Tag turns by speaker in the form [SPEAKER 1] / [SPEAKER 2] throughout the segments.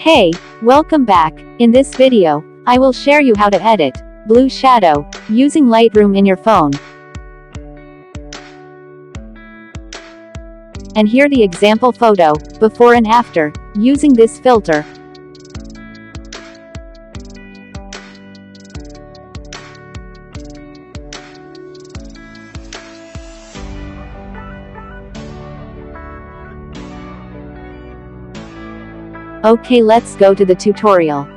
[SPEAKER 1] Hey, welcome back. In this video, I will share you how to edit blue shadow using Lightroom in your phone. And here the example photo, before and after, using this filter. Okay, let's go to the tutorial.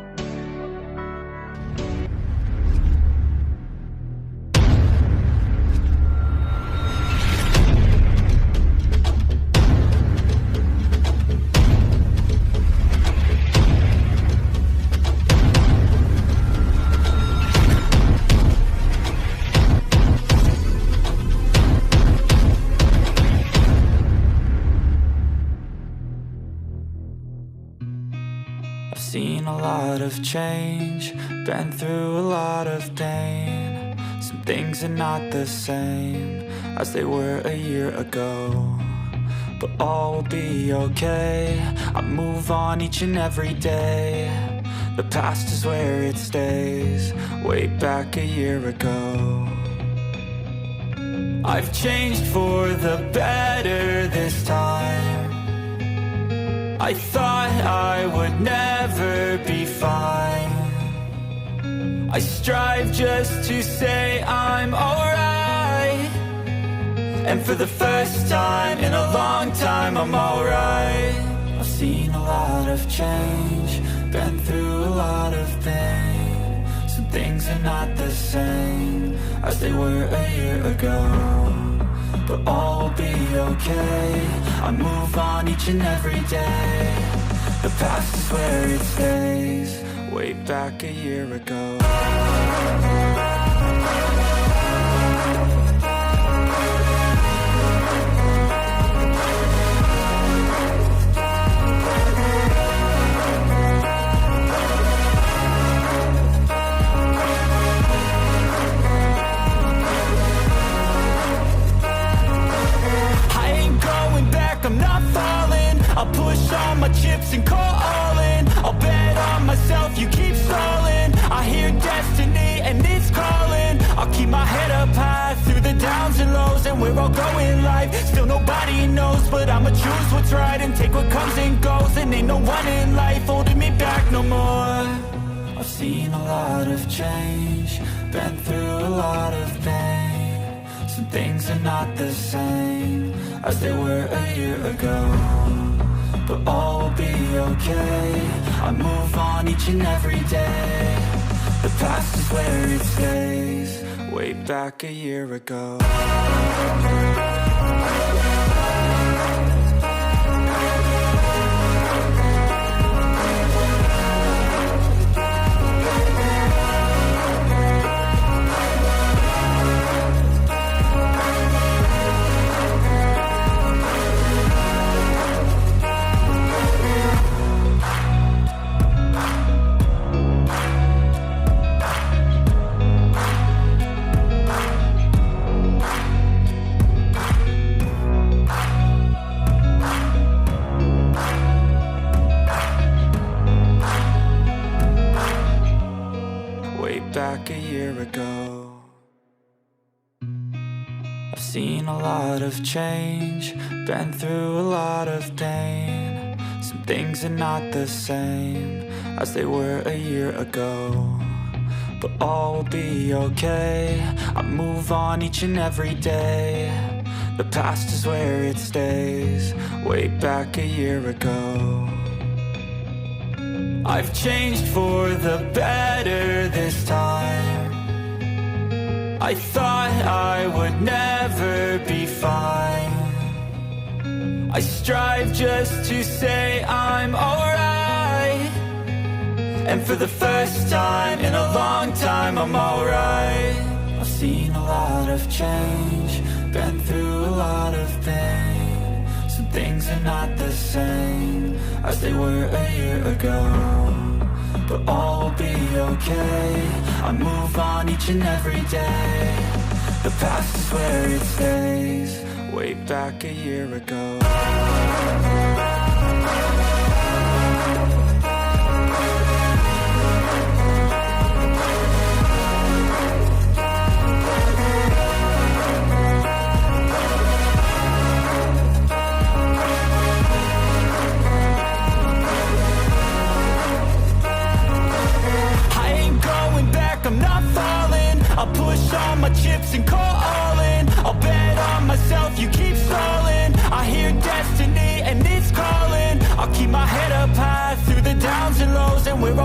[SPEAKER 2] I've seen a lot of change, been through a lot of pain. Some things are not the same as they were a year ago, but all will be okay. I move on each and every day. The past is where it stays, way back a year ago. I've changed for the better this time. I thought I would never be fine. I strive just to say I'm alright, and for the first time in a long time I'm alright. I've seen a lot of change, been through a lot of pain. Some things are not the same as they were a year ago, but all will be okay. I move on each and every day. The past is where it stays, way back a year ago. I'm not falling, I'll push all my chips and call all in. I'll bet on myself, you keep stalling. I hear destiny and it's calling. I'll keep my head up high through the downs and lows, and we're all going life. Still nobody knows, but I'ma choose what's right and take what comes and goes. And ain't no one in life holding me back no more. I've seen a lot of change, been through a lot of pain. Some things are not the same as they were a year ago, but all will be okay. I move on each and every day. The past is where it stays, way back a year ago. Back a year ago. I've seen a lot of change, been through a lot of pain. Some things are not the same as they were a year ago, but all will be okay. I move on each and every day. The past is where it stays, way back a year ago. I've changed for the better this time. I thought I would never be fine. I strive just to say I'm alright, and for the first time in a long time I'm alright. I've seen a lot of change, been through a lot of pain. Some things are not the same as they were a year ago, but all will be okay. I move on each and every day. The past is where it stays, way back a year ago.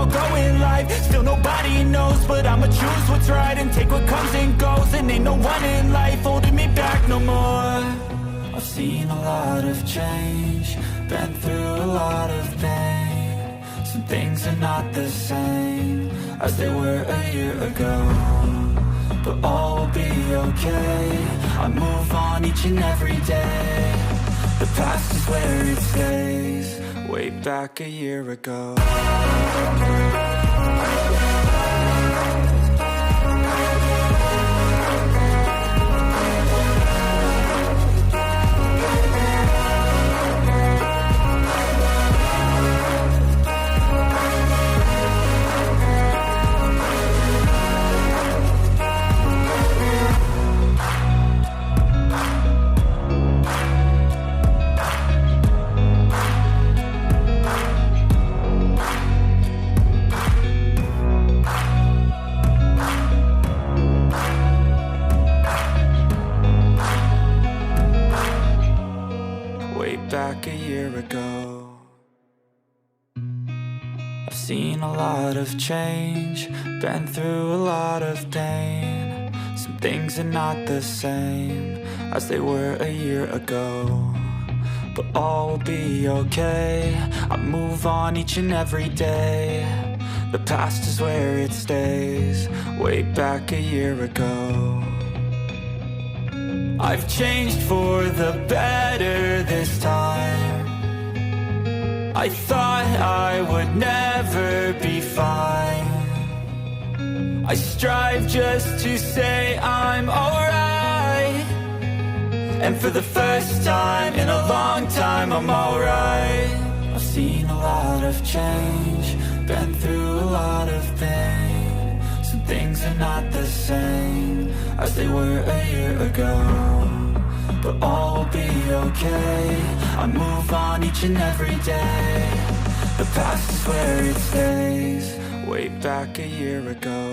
[SPEAKER 2] I'll go in life. Still nobody knows, but I'ma choose what's right and take what comes and goes. And ain't no one in life holding me back no more. I've seen a lot of change, been through a lot of pain. Some things are not the same as they were a year ago, but all will be okay. I move on each and every day. The past is where it stays. Way back a year ago. Back a year ago. I've seen a lot of change, been through a lot of pain. Some things are not the same as they were a year ago, but all will be okay. I move on each and every day. The past is where it stays. Way back a year ago. I've changed for the better this time. I thought I would never be fine. I strive just to say I'm alright, and for the first time in a long time I'm alright. I've seen a lot of change, been through a lot of pain. Some things are not the same as they were a year ago, but all will be okay. I move on each and every day. The past is where it stays. Way back a year ago.